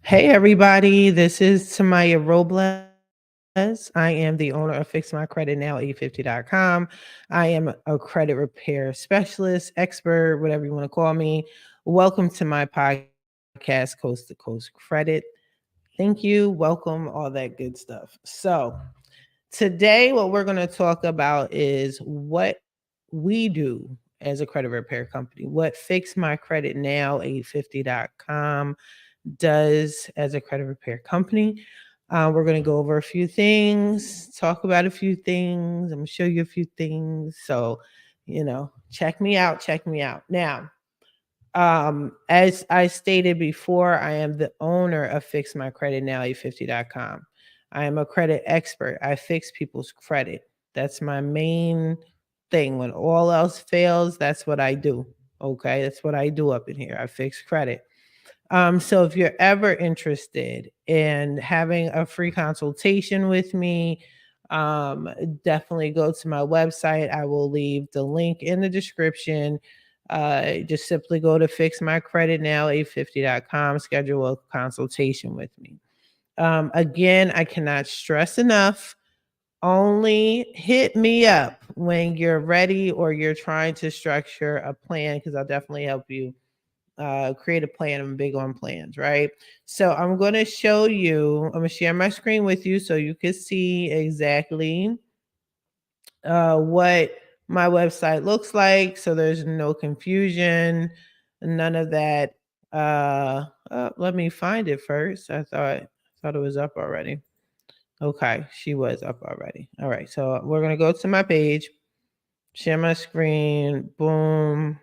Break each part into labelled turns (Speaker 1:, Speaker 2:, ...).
Speaker 1: Hey everybody, this is Tamiya Robles. I am the owner of fixmycreditnow850.com. I am a credit repair specialist, expert, whatever you want to call me. Welcome to my podcast, Coast to Coast Credit. Thank you, welcome, all that good stuff. So, today what we're going to talk about is what we do as a credit repair company, what fixmycreditnow850.com does as a credit repair company. We're going to go over a few things, talk about a few things. I'm going to show you a few things. So, check me out. Check me out. Now, as I stated before, I am the owner of fixmycreditnow850.com. I am a credit expert. I fix people's credit. That's my main thing. When all else fails, that's what I do. Okay. That's what I do up in here. I fix credit. So if you're ever interested in having a free consultation with me, um, definitely go to my website. I will leave the link in the description. Just simply go to fixmycreditnow850.com, schedule a consultation with me. Again, I cannot stress enough. Only hit me up when you're ready or you're trying to structure a plan because I'll definitely help you create a plan. I'm big on plans, right? So I'm going to show you, I'm going to share my screen with you so you can see exactly what my website looks like. So there's no confusion, none of that. Let me find it first. I thought it was up already. Okay, she was up already. All right, so we're going to go to my page, share my screen, boom.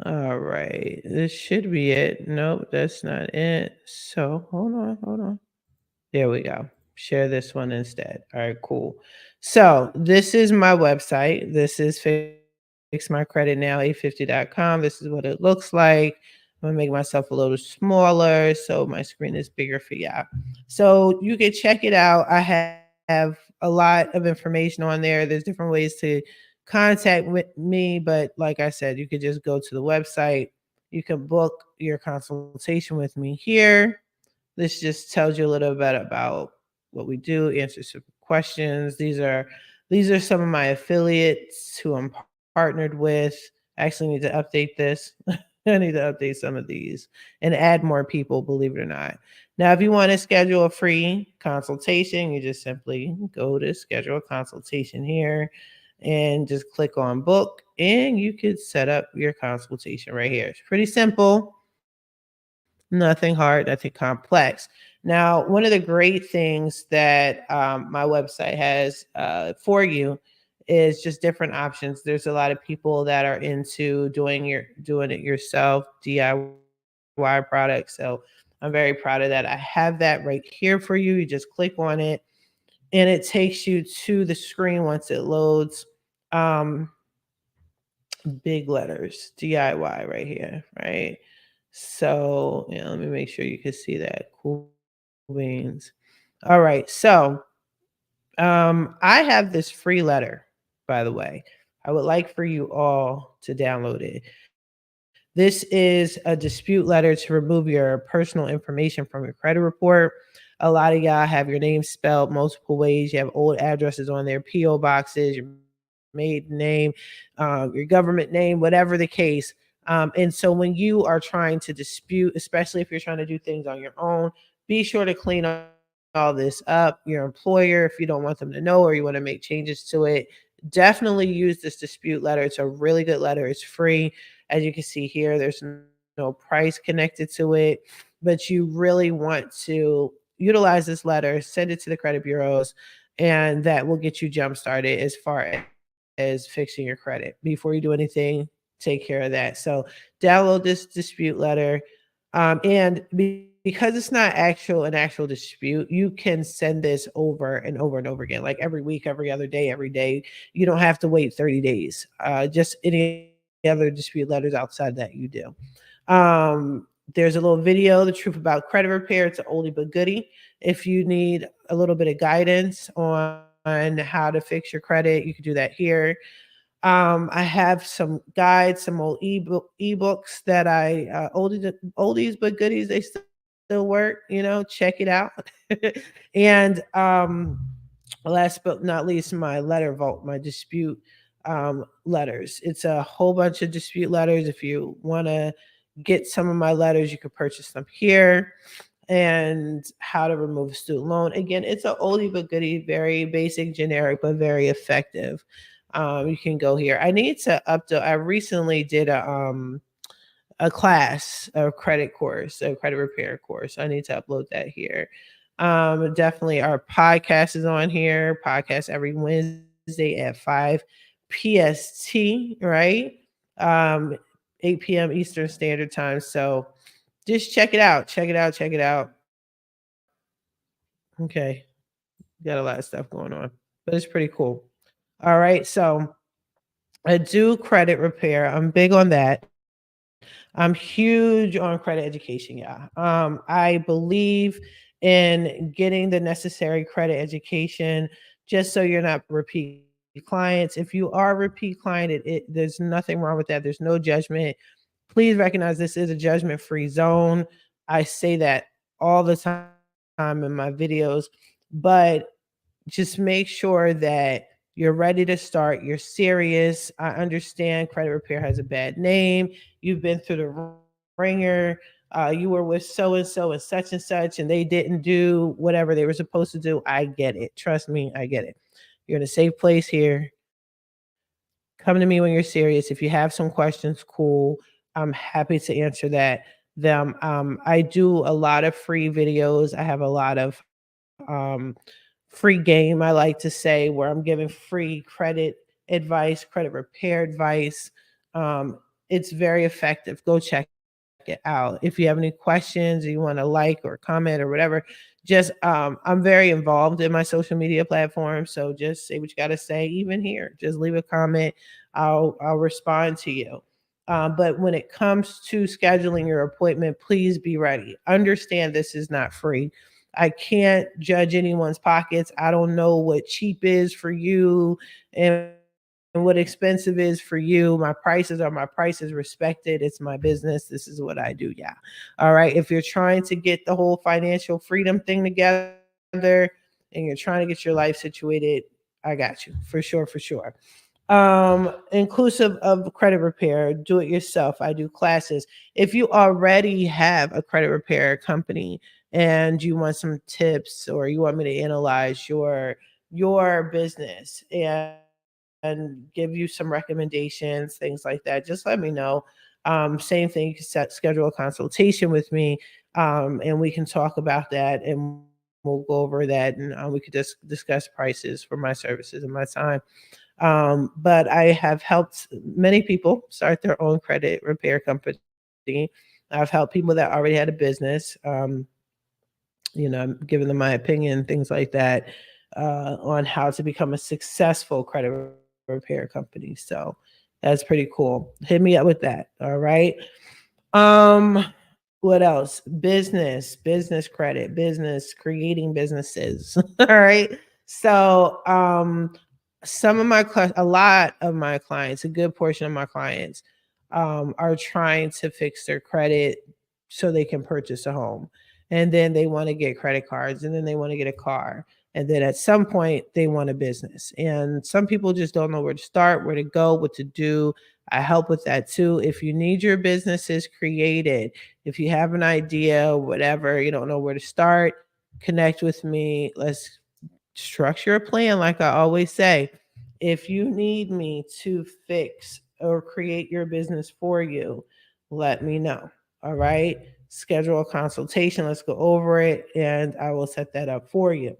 Speaker 1: All right, this should be it. Nope, that's not it. So hold on. There we go. Share this one instead. All right, cool. So this is my website. This is fixmycreditnow850.com. This is what it looks like. I'm gonna make myself a little smaller so my screen is bigger for y'all. So you can check it out. I have a lot of information on there. There's different ways to contact with me, but like I said, you could just go to the website. You can book your consultation with me here. This just tells you a little bit about what we do, answer some questions. These are some of my affiliates who I'm partnered with. I actually need to update this. I need to update some of these and add more people, believe it or not. Now, if you want to schedule a free consultation, you just simply go to schedule a consultation here and just click on book and you could set up your consultation right here. It's pretty simple. Nothing hard, nothing complex. Now, one of the great things that my website has for you is just different options. There's a lot of people that are into doing it yourself, DIY products. So I'm very proud of that. I have that right here for you. You just click on it, and it takes you to the screen once it loads. Um, Big letters, DIY right here, right? So, let me make sure you can see that. Cool beans. All right. So, I have this free letter, by the way. I would like for you all to download it. This is a dispute letter to remove your personal information from your credit report. A lot of y'all have your name spelled multiple ways. You have old addresses on there, PO boxes, your maiden name, your government name, whatever the case. And so when you are trying to dispute, especially if you're trying to do things on your own, be sure to clean all this up. Your employer, if you don't want them to know or you want to make changes to it, definitely use this dispute letter. It's a really good letter. It's free. As you can see here, there's no price connected to it, but you really want to utilize this letter, send it to the credit bureaus, and that will get you jump started as far as fixing your credit. Before you do anything, take care of that. So download this dispute letter. And because it's not an actual dispute, you can send this over and over and over again, like every week, every other day, every day. You don't have to wait 30 days. Just any other dispute letters outside that you do. There's a little video, The Truth About Credit Repair. It's an oldie but goodie. If you need a little bit of guidance on how to fix your credit, you can do that here. I have some guides, some old ebooks that oldies but goodies. They still work. Check it out. And last but not least, my letter vault, my dispute letters. It's a whole bunch of dispute letters. If you want to get some of my letters, you can purchase them here. And how to remove a student loan. Again, it's an oldie but goodie, very basic, generic, but very effective. You can go here. I need to update. I recently did a class, a credit course, a credit repair course. I need to upload that here. Definitely our podcast is on here. Podcast every Wednesday at 5 PST, right? 8 p.m. Eastern Standard Time. So just check it out. Check it out. Check it out. Okay. Got a lot of stuff going on, but it's pretty cool. All right. So I do credit repair. I'm big on that. I'm huge on credit education. Yeah. I believe in getting the necessary credit education just so you're not repeat clients. If you are a repeat client, there's nothing wrong with that. There's no judgment. Please recognize this is a judgment free zone. I say that all the time in my videos, but just make sure that you're ready to start. You're serious. I understand credit repair has a bad name. You've been through the ringer. You were with so and such, and they didn't do whatever they were supposed to do. I get it. Trust me, I get it. You're in a safe place here. Come to me when you're serious. If you have some questions, cool. I'm happy to answer them. I do a lot of free videos. I have a lot of free game, I like to say, where I'm giving free credit advice, credit repair advice. It's very effective. Go check it out. If you have any questions, or you want to like or comment or whatever, just I'm very involved in my social media platform. So just say what you got to say, even here. Just leave a comment. I'll respond to you. But when it comes to scheduling your appointment, please be ready. Understand this is not free. I can't judge anyone's pockets. I don't know what cheap is for you and what expensive is for you. My prices are my prices, respected. It's my business. This is what I do. Yeah. All right. If you're trying to get the whole financial freedom thing together and you're trying to get your life situated, I got you for sure, for sure. Inclusive of credit repair, do it yourself. I do classes. If you already have a credit repair company and you want some tips, or you want me to analyze your business and give you some recommendations, things like that, just let me know. Same thing, you can schedule a consultation with me, and we can talk about that, and we'll go over that, and we could just discuss prices for my services and my time. But I have helped many people start their own credit repair company. I've helped people that already had a business. I'm giving them my opinion, things like that, on how to become a successful credit repair company. So that's pretty cool. Hit me up with that. All right. Um, what else? Business credit, business, creating businesses. All right. So, a lot of my clients, a good portion of my clients, are trying to fix their credit so they can purchase a home. And then they want to get credit cards, and then they want to get a car. And then at some point, they want a business. And some people just don't know where to start, where to go, what to do. I help with that too. If you need your businesses created, if you have an idea, whatever, you don't know where to start, connect with me. Let's structure a plan, like I always say. If you need me to fix or create your business for you, let me know. All right. Schedule a consultation. Let's go over it, and I will set that up for you.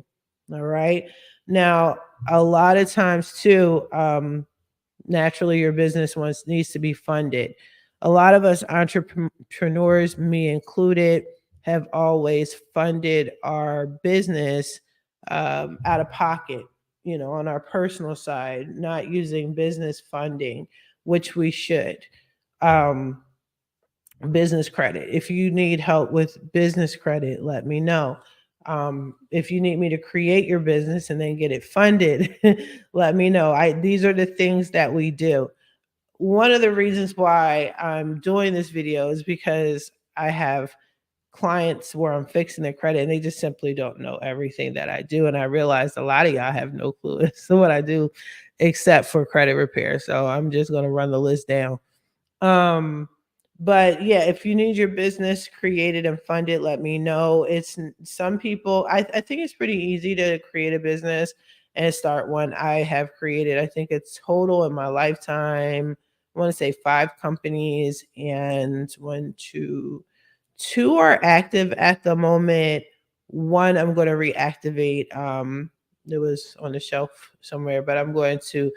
Speaker 1: All right. Now, a lot of times too, naturally your business needs to be funded. A lot of us entrepreneurs, me included, have always funded our business out of pocket, on our personal side, not using business funding, which we should. Um, Business credit. If you need help with business credit, let me know. If you need me to create your business and then get it funded, let me know. These are the things that we do. One of the reasons why I'm doing this video is because I have clients where I'm fixing their credit and they just simply don't know everything that I do. And I realized a lot of y'all have no clue as to what I do except for credit repair. So I'm just going to run the list down. Um, but yeah, if you need your business created and funded, let me know. Some people, I think it's pretty easy to create a business and start one. I have created, I think it's total in my lifetime, I want to say 5 companies, and two are active at the moment. One I'm going to reactivate. It was on the shelf somewhere, but I'm going to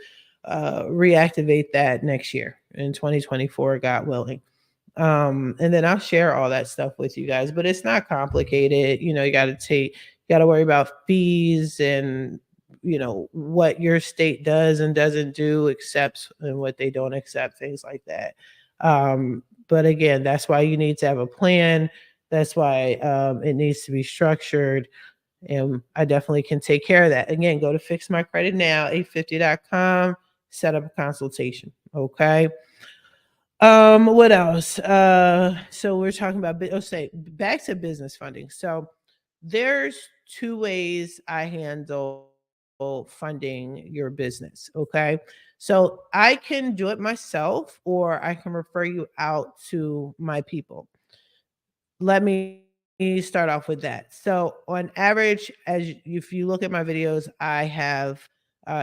Speaker 1: reactivate that next year in 2024, God willing. And then I'll share all that stuff with you guys, but it's not complicated. You got to worry about fees and, what your state does and doesn't do, accepts and what they don't accept, things like that. But again, that's why you need to have a plan. That's why it needs to be structured. And I definitely can take care of that. Again, go to Fix My Credit Now, 850.com, set up a consultation. Okay. What else? So we're talking about, say, back to business funding. So there's 2 ways I handle funding your business. Okay. So I can do it myself or I can refer you out to my people. Let me start off with that. So, on average, if you look at my videos, I have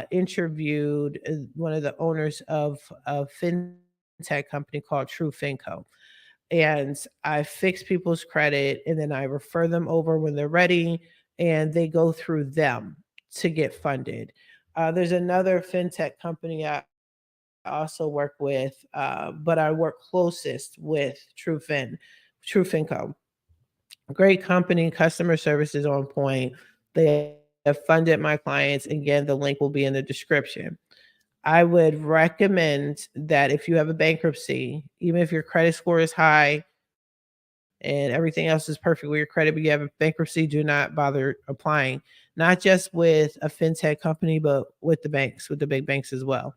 Speaker 1: interviewed one of the owners of a fintech company called True Finco, and I fix people's credit, and then I refer them over when they're ready, and they go through them to get funded. There's another fintech company I also work with, but I work closest with True Finco. Great company, customer service is on point. They have funded my clients. Again, the link will be in the description. I would recommend that if you have a bankruptcy, even if your credit score is high and everything else is perfect with your credit, but you have a bankruptcy, do not bother applying, not just with a fintech company, but with the banks, with the big banks as well.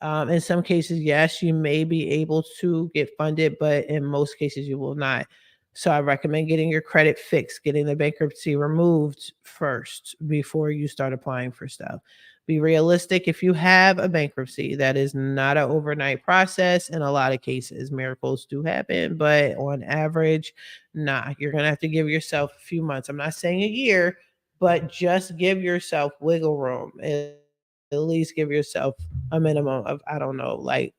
Speaker 1: In some cases, yes, you may be able to get funded, but in most cases, you will not. So I recommend getting your credit fixed, getting the bankruptcy removed first before you start applying for stuff. Be realistic. If you have a bankruptcy, that is not an overnight process. In a lot of cases, miracles do happen, but on average, nah, you're going to have to give yourself a few months. I'm not saying a year, but just give yourself wiggle room. At least give yourself a minimum of, I don't know, like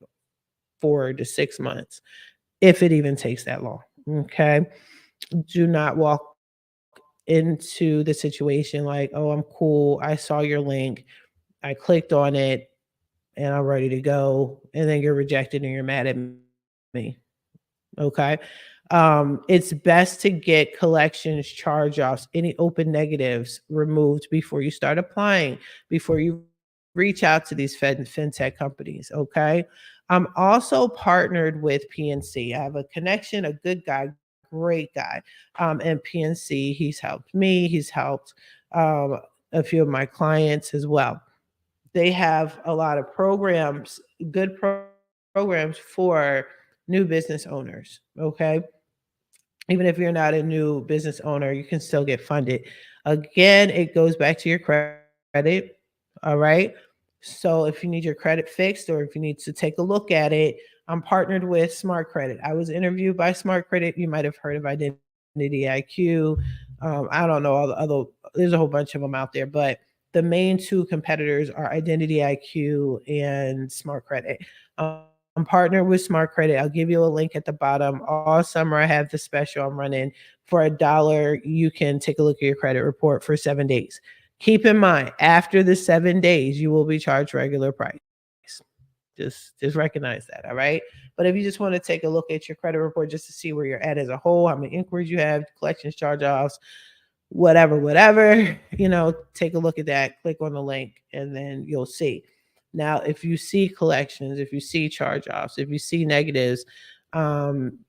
Speaker 1: 4 to 6 months, if it even takes that long. Okay. Do not walk into the situation like, oh, I'm cool. I saw your link. I clicked on it and I'm ready to go. And then you're rejected and you're mad at me. Okay. It's best to get collections, charge offs, any open negatives removed before you start applying, before you reach out to these fintech companies. Okay. I'm also partnered with PNC. I have a connection, a good guy, great guy. And PNC, he's helped me, he's helped a few of my clients as well. They have a lot of programs, good programs for new business owners. Okay. Even if you're not a new business owner, you can still get funded. Again, it goes back to your credit. All right. So if you need your credit fixed or if you need to take a look at it, I'm partnered with Smart Credit. I was interviewed by Smart Credit. You might have heard of Identity IQ. I don't know all the other, there's a whole bunch of them out there, but the main 2 competitors are Identity IQ and Smart Credit. I'm partnered with Smart Credit. I'll give you a link at the bottom. All summer, I have the special I'm running. For $1, you can take a look at your credit report for 7 days. Keep in mind, after the 7 days, you will be charged regular price. Just recognize that, all right? But if you just want to take a look at your credit report just to see where you're at as a whole, how many inquiries you have, collections, charge-offs, whatever, take a look at that, click on the link, and then you'll see. Now, if you see collections, if you see charge-offs, if you see negatives,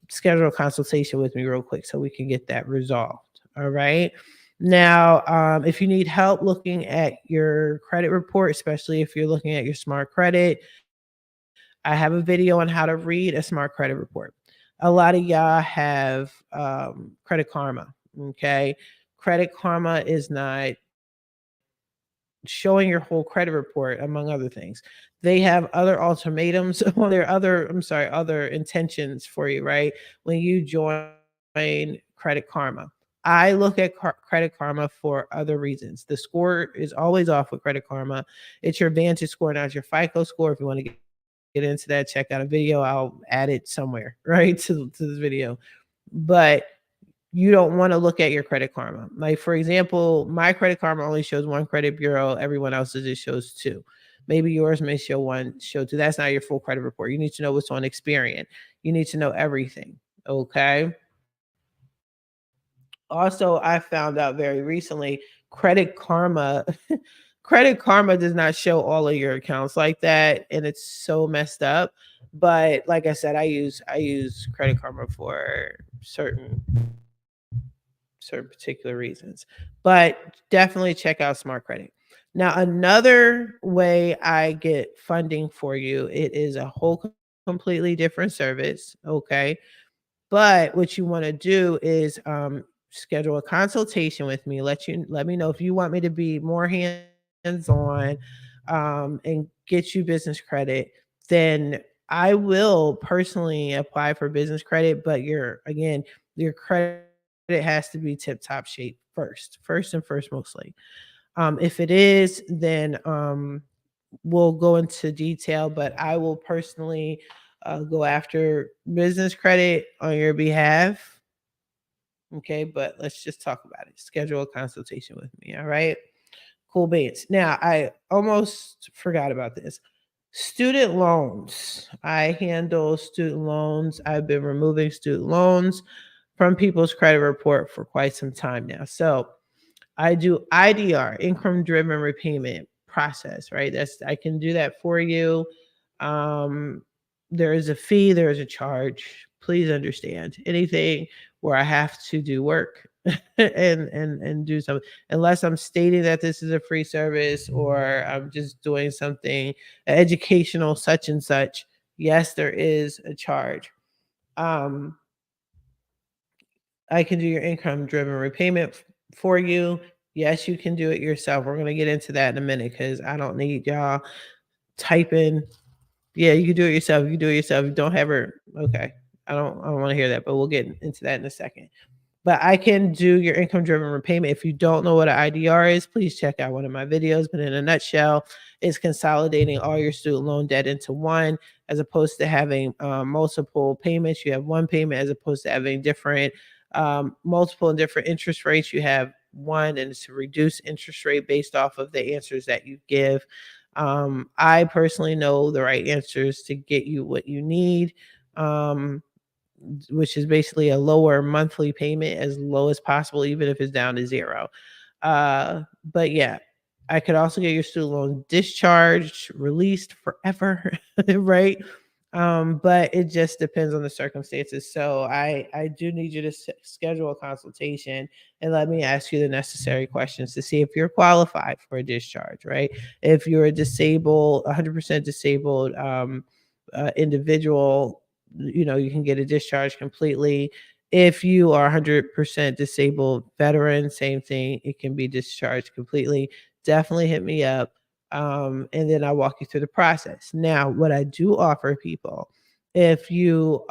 Speaker 1: schedule a consultation with me real quick so we can get that resolved. All right. Now, if you need help looking at your credit report, especially if you're looking at your smart credit, I have a video on how to read a smart credit report. A lot of y'all have Credit Karma. Okay. Credit Karma is not showing your whole credit report, among other things. They have other ultimatums on their other intentions for you, right? When you join Credit Karma. I look at Credit Karma for other reasons. The score is always off with Credit Karma. It's your Vantage score, not your FICO score. If you want to get into that, check out a video. I'll add it somewhere, right, to this video. But you don't want to look at your Credit Karma. Like, for example, my Credit Karma only shows one credit bureau. Everyone else's it shows two. Maybe yours may show one, show two. That's not your full credit report. You need to know what's on Experian. You need to know everything. Okay. Also, I found out very recently, Credit Karma Credit Karma does not show all of your accounts like that, and it's so messed up. But like I said, I use Credit Karma for certain particular reasons. But definitely check out Smart Credit. Now, another way I get funding for you, it is a whole completely different service. Okay. But what you want to do is schedule a consultation with me. Let me know if you want me to be more hands-on and get you business credit. Then I will personally apply for business credit, but your credit has to be tip-top shape first and first mostly. If it is, then we'll go into detail, but I will personally go after business credit on your behalf. Okay, but let's just talk about it. Schedule a consultation with me. All right. Cool beans. Now, I almost forgot about this. Student loans. I handle student loans. I've been removing student loans from people's credit report for quite some time now. So I do IDR, income driven repayment process, right? I can do that for you. Um, there is a fee, there is a charge. Please understand anything where I have to do work and do something, unless I'm stating that this is a free service or I'm just doing something educational, such and such. Yes, there is a charge. Um, I can do your income driven repayment for you. Yes, you can do it yourself. We're going to get into that in a minute because I don't need y'all typing. Yeah, you can do it yourself. You can do it yourself. You don't have her. Okay. I don't want to hear that, but we'll get into that in a second. But I can do your income driven repayment. If you don't know what an IDR is, please check out one of my videos. But in a nutshell, it's consolidating all your student loan debt into one, as opposed to having multiple payments. You have one payment as opposed to having different, multiple and different interest rates. You have one, and it's to reduce interest rate based off of the answers that you give. I personally know the right answers to get you what you need. Which is basically a lower monthly payment, as low as possible, even if it's down to zero. But yeah, I could also get your student loan discharged, released forever, right? But it just depends on the circumstances. So I do need you to schedule a consultation and let me ask you the necessary questions to see if you're qualified for a discharge, right? If you're a disabled, 100% disabled individual, you can get a discharge completely. If you are 100% disabled veteran, same thing, it can be discharged completely. Definitely hit me up. And then I'll walk you through the process. Now, what I do offer people, if you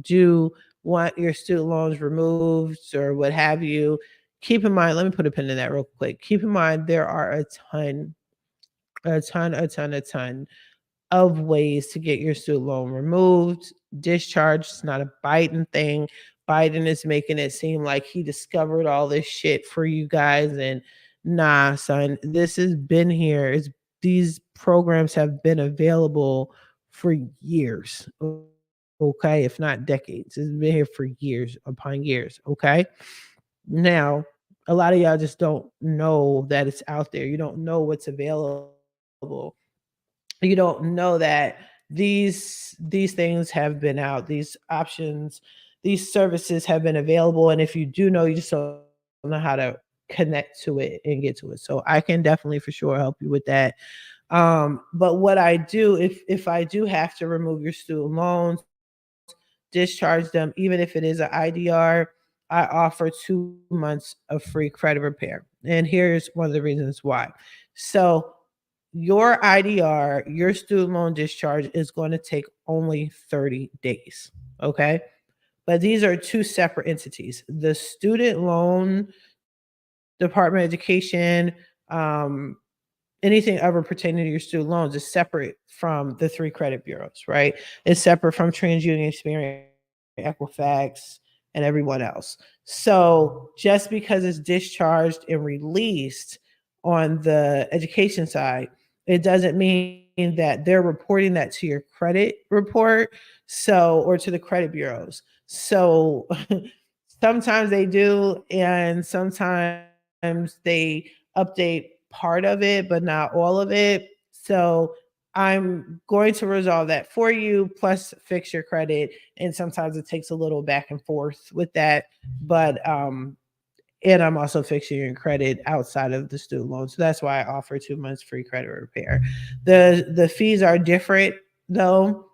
Speaker 1: do want your student loans removed or what have you, keep in mind, let me put a pin in that real quick. Keep in mind, there are a ton of ways to get your student loan removed, discharged. It's not a Biden thing. Biden is making it seem like he discovered all this shit for you guys. And nah, son, this has been here. These programs have been available for years. Okay, if not decades. It's been here for years upon years. Okay. Now, a lot of y'all just don't know that it's out there. You don't know what's available. You don't know that these things have been out, these options, these services have been available, and if you do know, you just don't know know how to connect to it and get to it. So I can definitely for sure help you with that. But what I do, if I do have to remove your student loans, discharge them, even if it is an IDR, I offer 2 months of free credit repair. And here's one of the reasons why. So your IDR, your student loan discharge, is going to take only 30 days. Okay. But these are two separate entities. The student loan Department of Education, um, anything ever pertaining to your student loans is separate from the three credit bureaus, right? It's separate from TransUnion, Experian, Equifax, and everyone else. So just because it's discharged and released on the education side, it doesn't mean that they're reporting that to your credit report, so or to the credit bureaus. So sometimes they do, and sometimes they update part of it, but not all of it. So I'm going to resolve that for you, plus fix your credit. And sometimes it takes a little back and forth with that. But and I'm also fixing your credit outside of the student loan. So that's why I offer 2 months free credit repair. The fees are different though,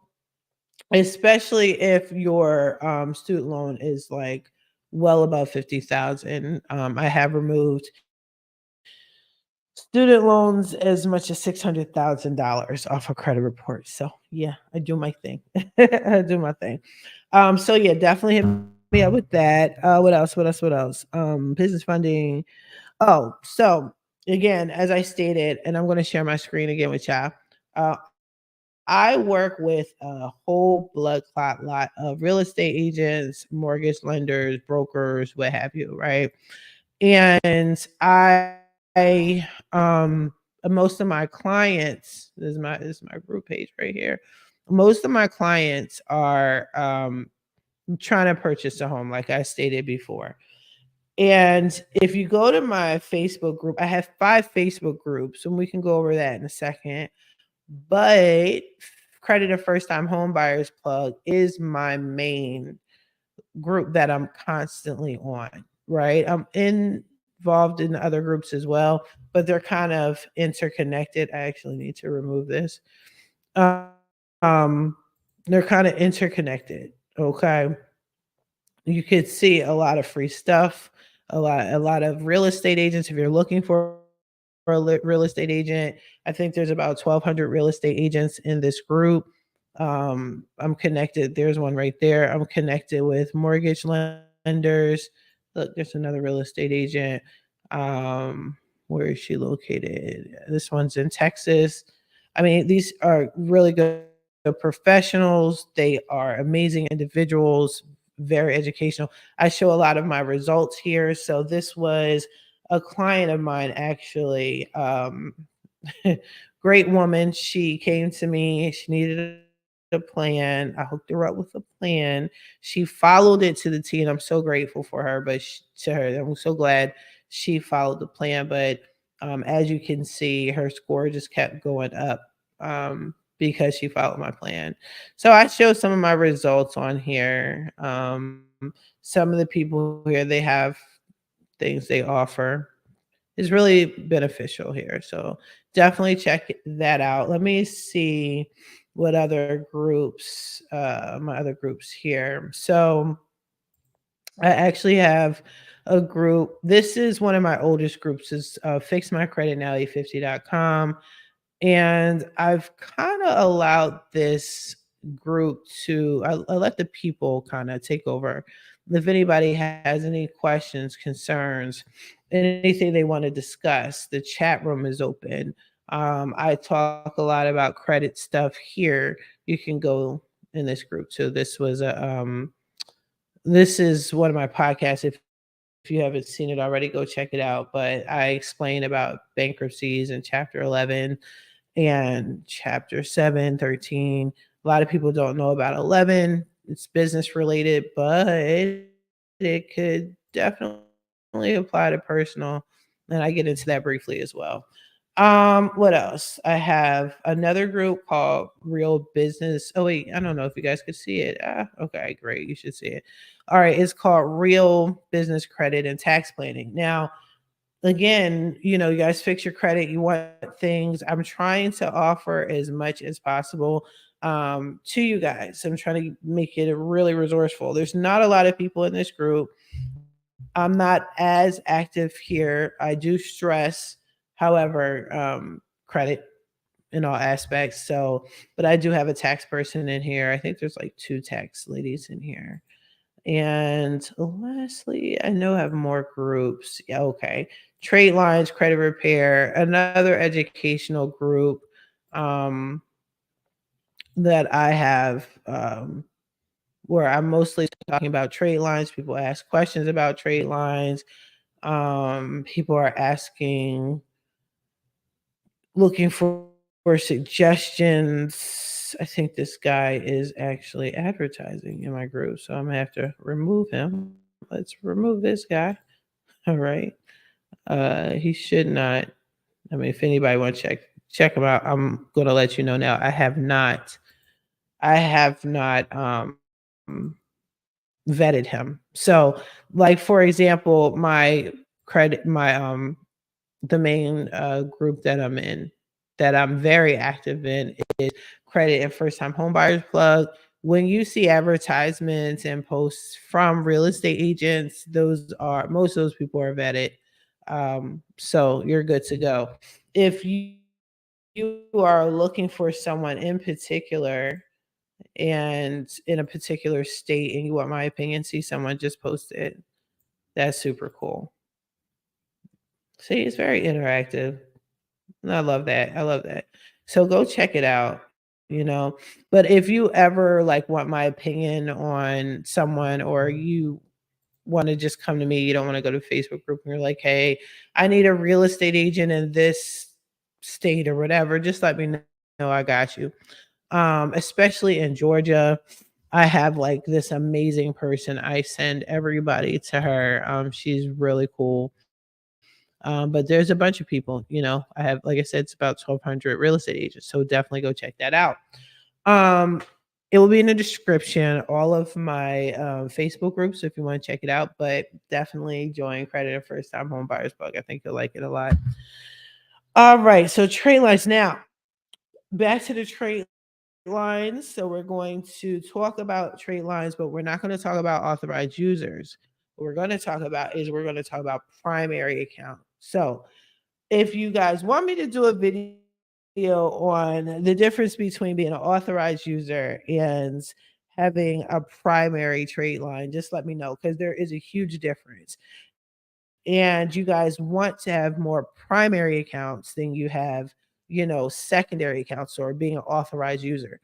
Speaker 1: especially if your student loan is like well above 50,000. I have removed student loans as much as $600,000 off a credit report. So yeah, I do my thing. I do my thing. So yeah, definitely hit me up with that. What else? What else? What else? Business funding. Oh, so again, as I stated, and I'm going to share my screen again with y'all. Uh, I work with a whole blood clot lot of real estate agents, mortgage lenders, brokers, what have you, right? And I most of my clients, this is my group page right here. Most of my clients are trying to purchase a home, like I stated before. And if you go to my Facebook group, I have 5 Facebook groups, and we can go over that in a second. But Credit of First Time Home Buyers Plug is my main group that I'm constantly on, right? I'm involved in other groups as well, but they're kind of interconnected. I actually need to remove this. Um, they're kind of interconnected. Okay. You could see a lot of free stuff, a lot of real estate agents. If you're looking for a real estate agent, I think there's about 1,200 real estate agents in this group. I'm connected. There's one right there. I'm connected with mortgage lenders. Look, there's another real estate agent. Where is she located? This one's in Texas. I mean, these are really good professionals. They are amazing individuals, very educational. I show a lot of my results here. So this was a client of mine actually. Great woman. She came to me. She needed a plan. I hooked her up with a plan. She followed it to the T, and I'm so grateful for her. But to her, I'm so glad she followed the plan. But as you can see, her score just kept going up because she followed my plan. So I showed some of my results on here. Some of the people here, they have things they offer. Is really beneficial here. So definitely check that out. Let me see what other groups, my other groups here. So I actually have a group. This is one of my oldest groups is fixmycreditnow50.com. And I've kind of allowed this group to, I let the people kind of take over. If anybody has any questions, concerns, anything they want to discuss, the chat room is open. I talk a lot about credit stuff here. You can go in this group too. This is one of my podcasts. If you haven't seen it already, go check it out. But I explain about bankruptcies in chapter 11 and chapter 7, 13. A lot of people don't know about 11. It's business related, but it could definitely apply to personal. And I get into that briefly as well. What else? I have another group called Real Business. Oh wait, I don't know if you guys could see it. Okay, great. You should see it. All right, it's called Real Business Credit and Tax Planning. Now, again, you guys fix your credit, you want things. I'm trying to offer as much as possible to you guys. I'm trying to make it really resourceful. There's not a lot of people in this group. I'm not as active here. I do stress, however, credit in all aspects. So, but I do have a tax person in here. I think there's like two tax ladies in here. And lastly, I know I have more groups. Yeah, okay. Trade lines, credit repair, another educational group um, that I have where I'm mostly talking about trade lines. People ask questions about trade lines. People are asking, looking for suggestions. I think this guy is actually advertising in my group, so I'm gonna have to remove him. Let's remove this guy. All right. He should not. I mean, if anybody want to check him out, I'm gonna let you know now. I have not vetted him. So, like for example, my credit, the main group that I'm in, that I'm very active in, is credit and first time home buyers plug. When you see advertisements and posts from real estate agents, those are most of those people are vetted. So you're good to go. If you are looking for someone in particular and in a particular state and you want my opinion, see someone just posted. That's super cool. See, it's very interactive. And I love that. I love that. So go check it out. But if you ever like want my opinion on someone or you want to just come to me, you don't want to go to Facebook group and you're like, "Hey, I need a real estate agent in this state or whatever," just let me know. I got you. Especially in Georgia, I have like this amazing person. I send everybody to her. She's really cool. But there's a bunch of people. I have, like I said, it's about 1,200 real estate agents. So definitely go check that out. Um, it will be in the description, all of my Facebook groups if you want to check it out. But definitely join Credit and First Time Home Buyers Bug. I think you'll like it a lot. All right. So trade lines. Now, back to the trade lines. So we're going to talk about trade lines, but we're not going to talk about authorized users. What we're going to talk about is we're going to talk about primary account. So if you guys want me to do a video on the difference between being an authorized user and having a primary trade line, just let me know because there is a huge difference. And you guys want to have more primary accounts than you have secondary accounts or being an authorized user.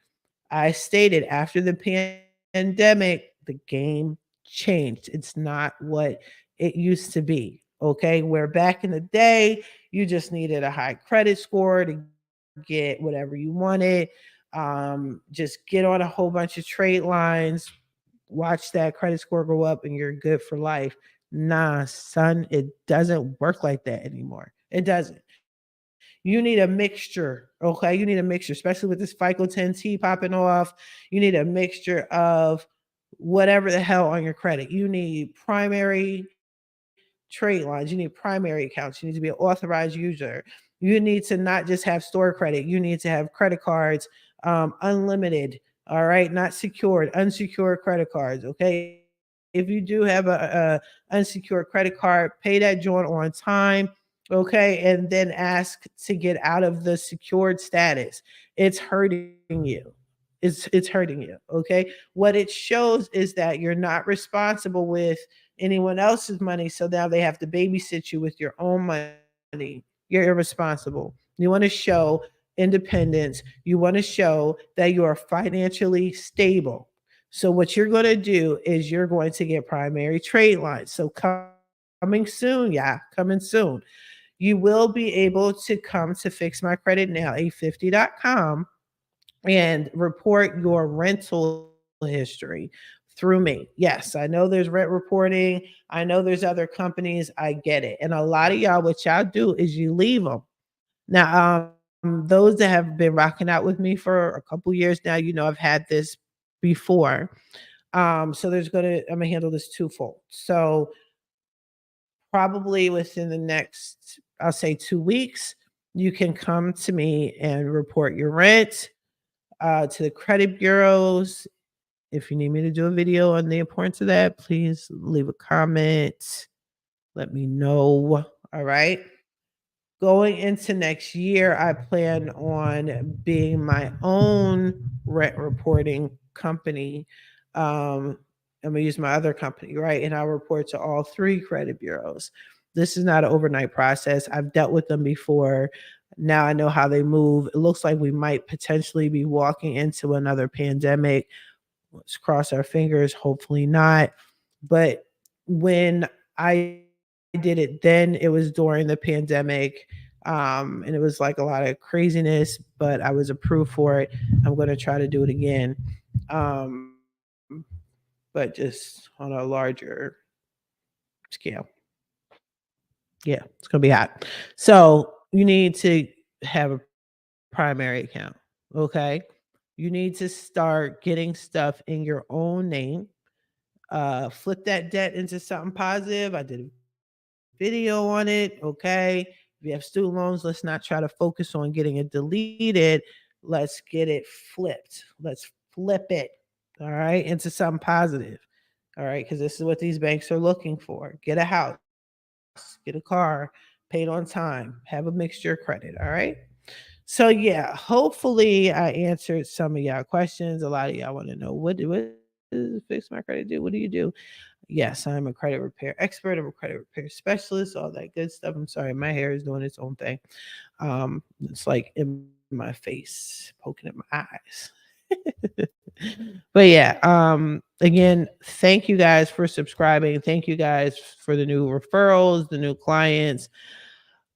Speaker 1: I stated after the pandemic, the game changed. It's not what it used to be. Okay. Where back in the day, you just needed a high credit score to get whatever you wanted. Just get on a whole bunch of trade lines, watch that credit score go up, and you're good for life. Nah, son, it doesn't work like that anymore. It doesn't. You need a mixture, okay? You need a mixture, especially with this FICO 10T popping off. You need a mixture of whatever the hell on your credit. You need primary trade lines. You need primary accounts. You need to be an authorized user. You need to not just have store credit. You need to have credit cards, unlimited. All right, not secured, unsecured credit cards. Okay, if you do have a unsecured credit card, pay that joint on time. Okay, and then ask to get out of the secured status. It's hurting you. It's hurting you. Okay, what it shows is that you're not responsible with anyone else's money, so now they have to babysit you with your own money. You're irresponsible. You want to show independence. You want to show that you are financially stable. So what you're going to do is you're going to get primary trade lines. So coming soon, yeah, coming soon. You will be able to come to Fix My Credit Now, a50.com, and report your rental history through me. Yes, I know there's rent reporting. I know there's other companies. I get it. And a lot of y'all, what y'all do is you leave them. Now, those that have been rocking out with me for a couple years now, I've had this before. So I'm gonna handle this twofold. So probably within the next, I'll say 2 weeks, you can come to me and report your rent to the credit bureaus. If you need me to do a video on the importance of that, please leave a comment. Let me know. All right. Going into next year, I plan on being my own rent reporting company. I'm gonna use my other company, right? And I'll report to all three credit bureaus. This is not an overnight process. I've dealt with them before. Now I know how they move. It looks like we might potentially be walking into another pandemic. Let's cross our fingers, hopefully not. But when I did it then, it was during the pandemic. And it was like a lot of craziness, but I was approved for it. I'm going to try to do it again. Um, but just on a larger scale. Yeah, it's going to be hot. So you need to have a primary account. Okay. You need to start getting stuff in your own name. Flip that debt into something positive. I did a video on it. Okay. If you have student loans, let's not try to focus on getting it deleted. Let's get it flipped. Let's flip it. All right. Into something positive. All right. Because this is what these banks are looking for. Get a house, get a car, paid on time, have a mixture of credit. All right. So yeah, hopefully I answered some of y'all questions. A lot of y'all want to know what does Fix My Credit do? What do you do? Yes, I'm a credit repair expert. I'm a credit repair specialist, all that good stuff. I'm sorry, my hair is doing its own thing. It's like in my face, poking at my eyes. But yeah, again, thank you guys for subscribing. Thank you guys for the new referrals, the new clients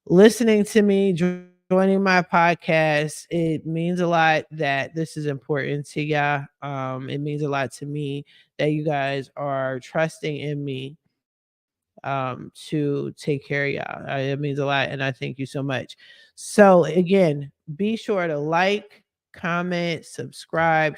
Speaker 1: listening to me, joining my podcast. It means a lot that this is important to y'all. It means a lot to me that you guys are trusting in me to take care of y'all. It means a lot, and I thank you so much. So again, be sure to like, comment, subscribe,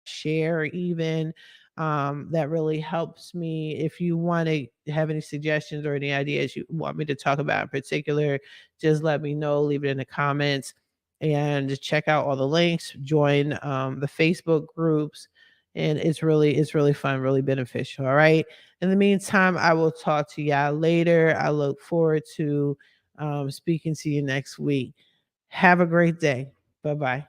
Speaker 1: share, even. That really helps me. If you want to have any suggestions or any ideas you want me to talk about in particular, just let me know. Leave it in the comments, and check out all the links. Join the Facebook groups, and it's really fun, really beneficial. All right. In the meantime, I will talk to y'all later. I look forward to speaking to you next week. Have a great day. Bye bye.